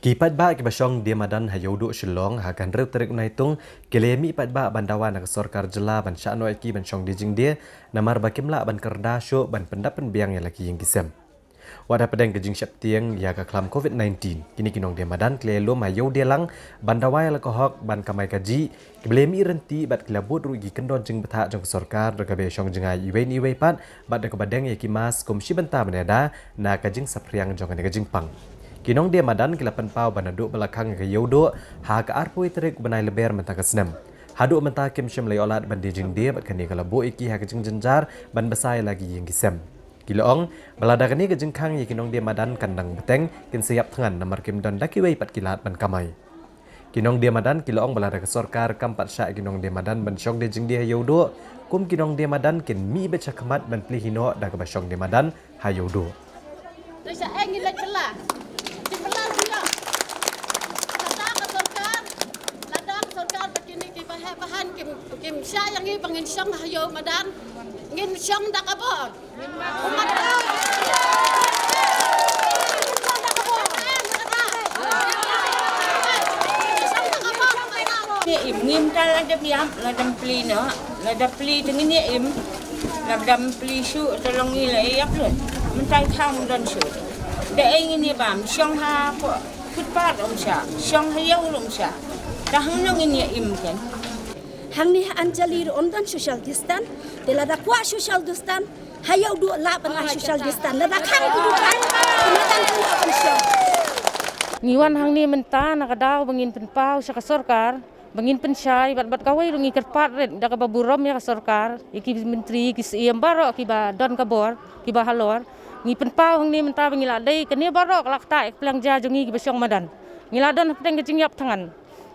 Kipat ba kibasong dia madan hayaudu shillong hakan rew terik unaitung kelemi pat ba bandawan nak sorkar jela ban syano iki ban syong dijing dia namar bakimla ban kerda syo ban pendapan biang yang laki yang kisem. Wadah pedang kejing syap tiang ya ka klam COVID-19 kini kinong dia madan klelo mayau dia lang bandawai la kohok ban kamai kaji kelemi renti bat kelabut rugi kendon jing betha jong sorkar ragabe syong jengai iwe pat bat dak badang ya kimas komisi benta beneda na kajing sapriang jong ne kajing pang. Kinong dia madan kilapan pau banaduk belakang ke yaudo ha ka arpui terik benai leber mentah kesnem. Haduk mentah kim syem lay olat ban dijing dia bat kani kala bo iki ha kejing jenjar ban besai lagi yang kisem. Kiloong balada kani kejing kang ye kinong dia madan kandang beteng kin siap tangan namar kim don daki wei pat kilat ban kamai. Kinong dia madan kiloong balada ke sorkar kampat syak kinong dia madan ban syong dijing dia yaudo kum kinong dia madan kin mi beca kemat ban pli hino da ke basyong dia madan ha yaudo. Tôi sẽ anh lên belah. Belah dia. Kata ke sorkar, ladang sorkar begini di bahan kim saya yang ini pengin syong hayo madan. Ngin syong dak abon. Ni im tal ada piam, ladam pli no, ladam pli dengan ni im, ladam pli syu tolong ni lah ayak lun, mentai thang dan syu. Dah ingin ni bam, syong ha footpath om sya, syong ha yau om sya. Dah nong ini im kan. Hang ni Anjali ondan social distance, tela da kwa social distance, hayau du la ban social distance, la da khang ku kan, matan ku kan syong. Ngiwan hang ni mentah nak daw bangin penpau sa sorkar, bangin pensyai bat kawai rungi kerpat red da ka baburom ya ka sorkar, iki menteri ki siem baro ki ba don kabor, ki ba halor, ngi penpau hang ni mentah bangila dai kene baro lak ta pelang ja jongi ki basyong madan. Ngila don pedeng ke jingyap tangan.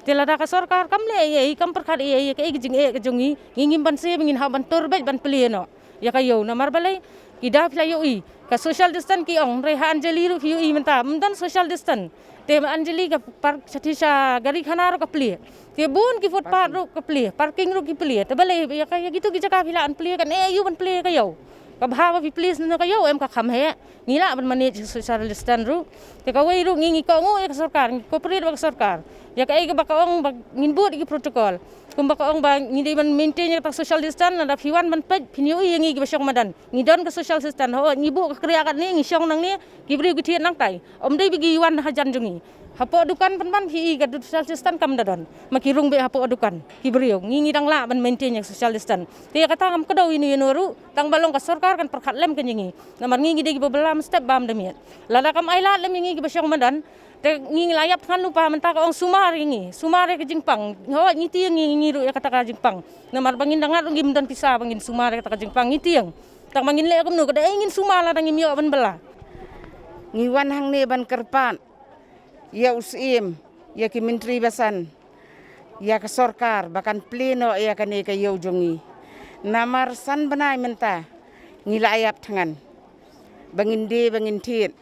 Tela da ka sorkar kam le ye kam perkat ye ke jing ke jongi ngingim ban se bangin ha ban torbet ban peleno. Ya kayo namar balai ida playo i ka social distance ki ong reha Anjali ru fiu i mentah mendan social distance. Te Anjali ka park satisha gari khana ro ka pli te bun ki footpath ro ka pli parking ro ki pli te bale ya kaya gitu ki jaka pilaan pli kan yu ban pli kayo ka bhawa pi please no kayo em ka kham he ngila ban manage social distance ro te ka wei ro ngi ko ngo ek sarkar cooperate bak sarkar ya kaya ka bakaong nginbut ki protocol kum bakaong ba ngi ban maintain ya social distance na piwan ban pet pinyu i ngi ki basyong madan ngi don ka social distance ho ngi bu ka kriya kan ni ngi syong nang ni ki bri ki thian nang tai om dei bigi wan hajan jongi hapo adukan pan hi ga social distance kam dadon makirung be hapo adukan kibriyo ngingi dang la ban maintain yang social distance te kata ngam kedaw ini noru tang balong ka sarkar kan perkhat lem kenyingi namar ngingi de bebelam step bam demiet lada kam aila lem ngingi basyong madan te ngingi layap kan lupa menta ka ong sumar ke jingpang ho ngiti ngingi ru ya kata ka jingpang namar bangin dangat ngim dan pisa bangin sumar kata ka jingpang ngiti tang bangin le kum nu kada ingin sumala dang ngimyo ban bela Ngiwan hang ni ban kerpan. Ya usim, ya ki menteri basan, ya ke sorkar, bahkan pleno ya kan ke yau jongi. Namar san benai mentah, ngila ayap tangan, bangin de bangin tit,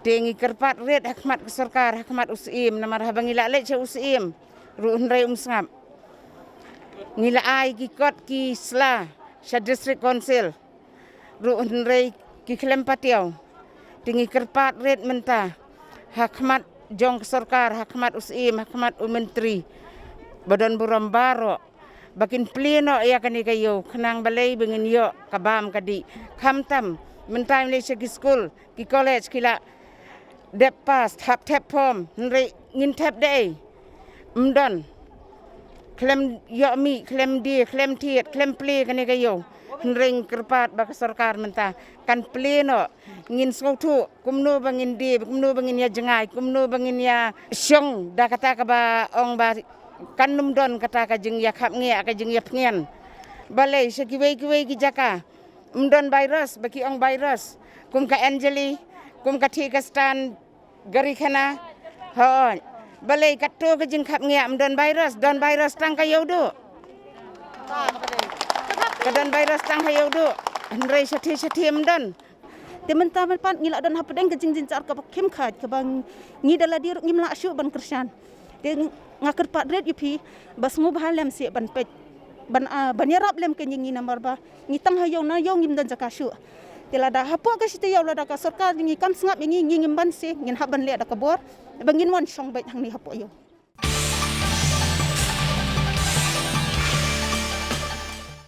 tengi kerpat red hakmat ke sorkar, hakmat usim, namar habangila lek ce usim, ruun rai sngap. Ngila ai ki kot ki sla, sya district council, ruun rai ki klem patiau, tengi kerpat red mentah, hakmat jong sorkar, hakmat usim, hakmat menteri, badan buram baro, bakin pleno ya kan kayo, kenang balai bengin yo kabam kadi, kamtam, mentai Malaysia ki school, ki college kila, dep pas, tap pom, ngin tap day, mdon, klem yo mi, klem di, klem tiet, klem play kan kayo. Ring kerpat bak sorkar mentah kan pleno ngin sautu kumno bangin di kumno bangin ya jengai kumno bangin ya syong da kata ka ba ong ba kan num don kata ka jeng ya khap nge ka jeng ya pngen balai sekiwei ki jaka mdon virus baki ong virus kum ka Anjali kum ka Tikastan gari khana ho balai katto ka jeng khap nge mdon virus don virus tang ka yodo Kadan virus tang hayo do, andrei sati mdon. Tementa pan ngila don hapedeng ke jing car ka kim khat ka bang ngi dala dir ngim la syu ban kersan. Te ngakar pat red yupi bas ngub halem si ban pet ban yarap lem ke ngi namar ba ngi tang hayo na yo ngim dan jakasyu. Tilada hapo ka siti yaw lada ka sarkar ngi kam sngap ngi ngimban se ngin haban le da kabor bangin wan shong bait hang ni hapo yo.